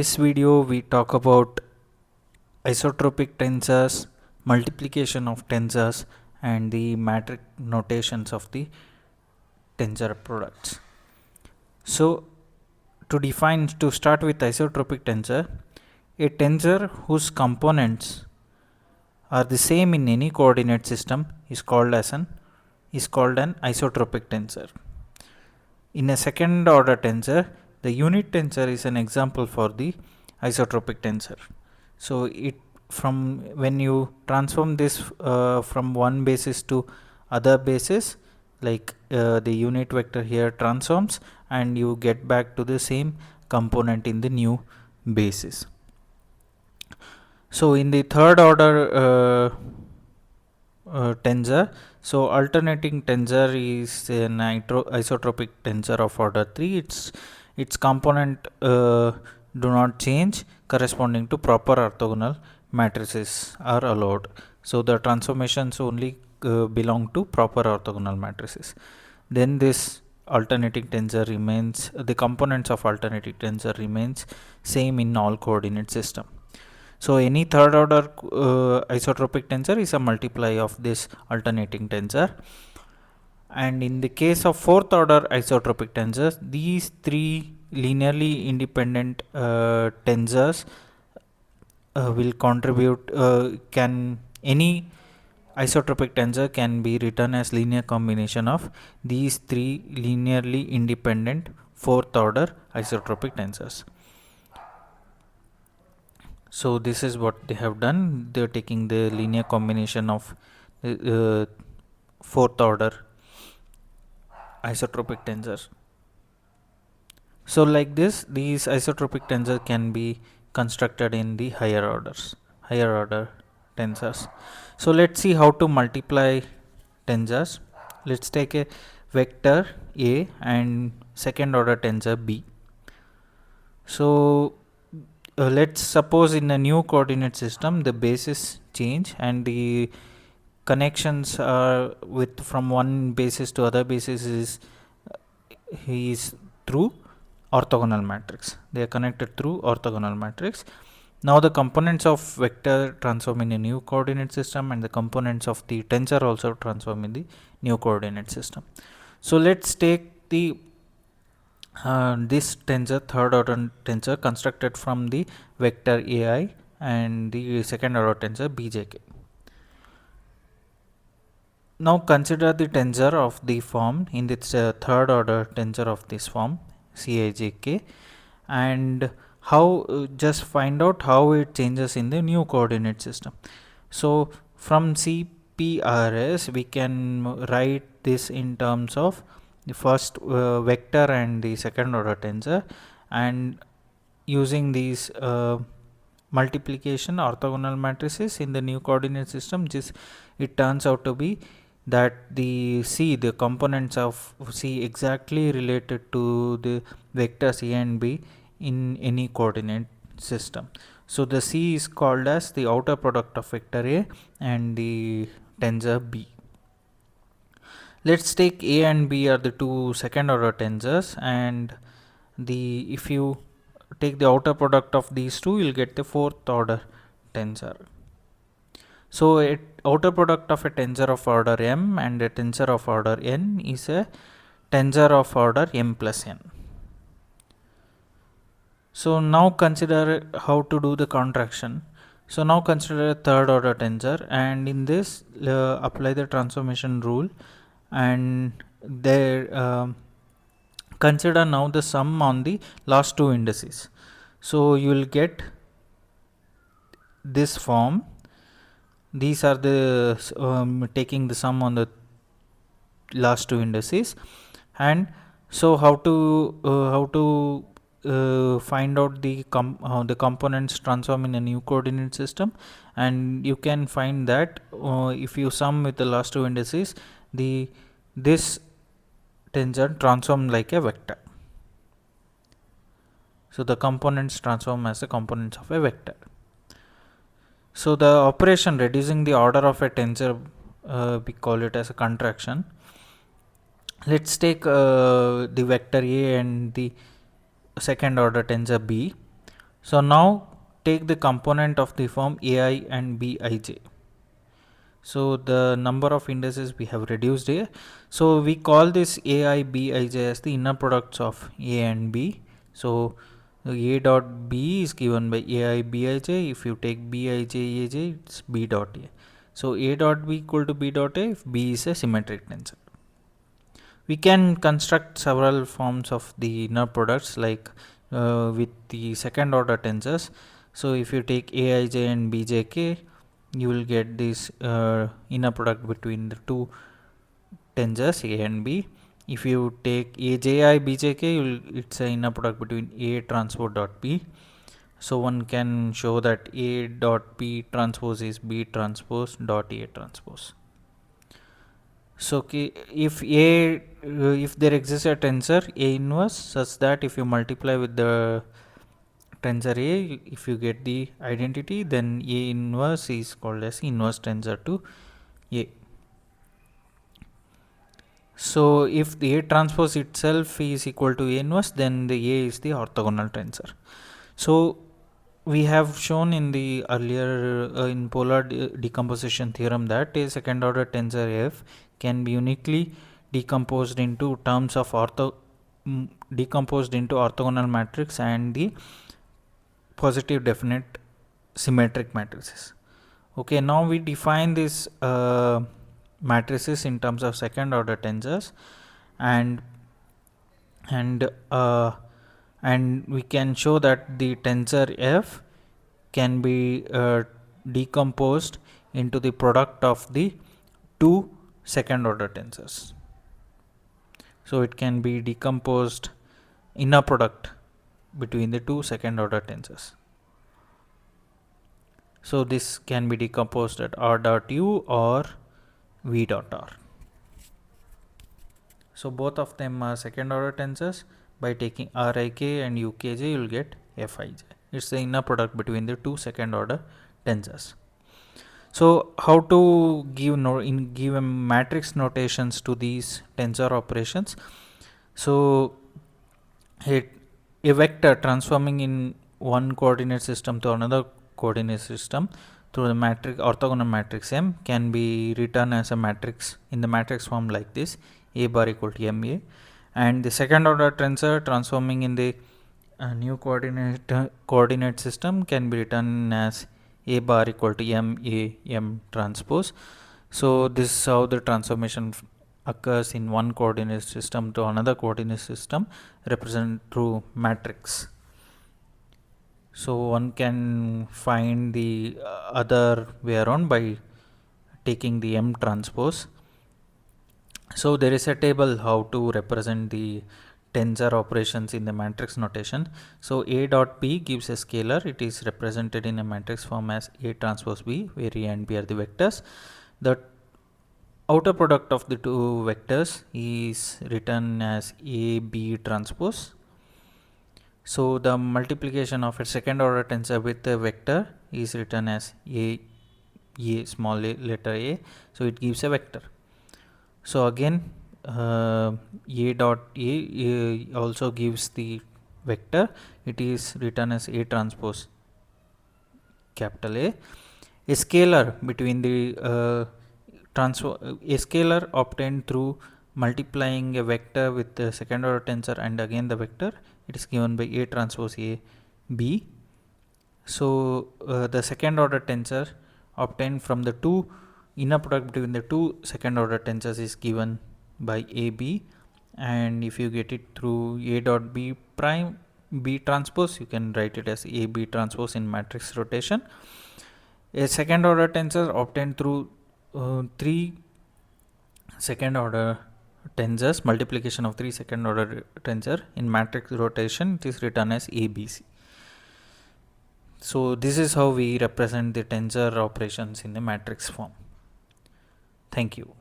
This video we talk about isotropic tensors, multiplication of tensors, and the metric notations of the tensor products. So to start with isotropic tensor, a tensor whose components are the same in any coordinate system is called an isotropic tensor. In a second order tensor, the unit tensor is an example for the isotropic tensor. So from when you transform this from one basis to other basis, like the unit vector here transforms, and you get back to the same component in the new basis. So in the third order tensor, so alternating tensor is an isotropic tensor of order 3. Its component do not change corresponding to proper orthogonal matrices are allowed. So the transformations only belong to proper orthogonal matrices. Then this alternating tensor remains, the components of alternating tensor remains same in all coordinate system. So any third order isotropic tensor is a multiply of this alternating tensor. And in the case of fourth order isotropic tensors, these three linearly independent tensors will contribute, any isotropic tensor can be written as linear combination of these three linearly independent fourth order isotropic tensors. So this is what they have done. They are taking the linear combination of fourth order isotropic tensors. So like this, these isotropic tensors can be constructed in the higher order tensors. So let's see how to multiply tensors. Let's take a vector A and second order tensor B. So let's suppose in a new coordinate system the basis change and the connections are from one basis to other basis is through orthogonal matrix. They are connected through orthogonal matrix. Now the components of vector transform in a new coordinate system, and the components of the tensor also transform in the new coordinate system. So let's take the this tensor, third order tensor constructed from the vector AI and the second order tensor BJK. Now consider the tensor of the form in its third order tensor of this formCijk, and how just find out how it changes in the new coordinate system. So from CPRS we can write this in terms of the first vector and the second order tensor, and using these multiplication orthogonal matrices in the new coordinate system, it turns out to be that the components of C exactly related to the vectors A and B in any coordinate system. So the C is called as the outer product of vector A and the tensor B. Let's take A and B are the two second order tensors, and if you take the outer product of these two, you'll get the fourth order tensor. So a outer product of a tensor of order m and a tensor of order n is a tensor of order m plus n. So now consider how to do the contraction. So now consider a third order tensor, and in this apply the transformation rule, and there consider now the sum on the last two indices. So you will get this form. These are the taking the sum on the last two indices. And so how to find out the components transform in a new coordinate system, and you can find that if you sum with the last two indices, this tensor transform like a vector. So the components transform as the components of a vector. So the operation reducing the order of a tensor, we call it as a contraction. Let's take the vector A and the second order tensor B. So now take the component of the form ai and bij. So the number of indices we have reduced here. So we call this ai bij as the inner products of a and b. So a dot b is given by ai bij. If you take bij aj, it's b dot a. So a dot b equal to b dot a if b is a symmetric tensor. We can construct several forms of the inner products like with the second order tensors. So if you take aij and bjk, you will get this inner product between the two tensors a and b. If you take aji bjk, it's an inner product between a transpose dot b. So one can show that a dot b transpose is b transpose dot a transpose. So if there exists a tensor a inverse such that if you multiply with the tensor a, if you get the identity, then a inverse is called as inverse tensor to a. So if the a transpose itself is equal to a inverse, then the a is the orthogonal tensor. So we have shown in the earlier in polar decomposition theorem that a second order tensor f can be uniquely decomposed into terms of decomposed into orthogonal matrix and the positive definite symmetric matrices. Okay, now we define this matrices in terms of second order tensors, and and uh, and we can show that the tensor f can be decomposed into the product of the two second order tensors. So it can be decomposed inner product between the two second order tensors. So this can be decomposed at r dot u or v dot r. So both of them are second order tensors. By taking rik and ukj, you will get fij. It's the inner product between the two second order tensors. So how to give a matrix notations to these tensor operations? So a vector transforming in one coordinate system to another coordinate system through the matrix orthogonal matrix M can be written as a matrix in the matrix form like this: a bar equal to ma. And the second order tensor transforming in the new coordinate system can be written as a bar equal to m transpose. So this is how the transformation occurs in one coordinate system to another coordinate system represented through matrix. So one can find the other way around by taking the m transpose. So there is a table how to represent the tensor operations in the matrix notation. So a dot b gives a scalar. It is represented in a matrix form as a transpose b, where a and b are the vectors. The outer product of the two vectors is written as a b transpose. So the multiplication of a second order tensor with a vector is written as a small letter a. So it gives a vector. So again a dot a also gives the vector. It is written as a transpose capital A. A scalar between the a scalar obtained through multiplying a vector with the second order tensor and again the vector, it is given by a transpose a b. So the second order tensor obtained from the two inner product between the two second order tensors is given by ab, and if you get it through a dot b prime b transpose, you can write it as a b transpose in matrix rotation. A second order tensor obtained through three second order tensors, multiplication of three second order tensor in matrix rotation, it is written as abc. So this is how we represent the tensor operations in the matrix form. Thank you.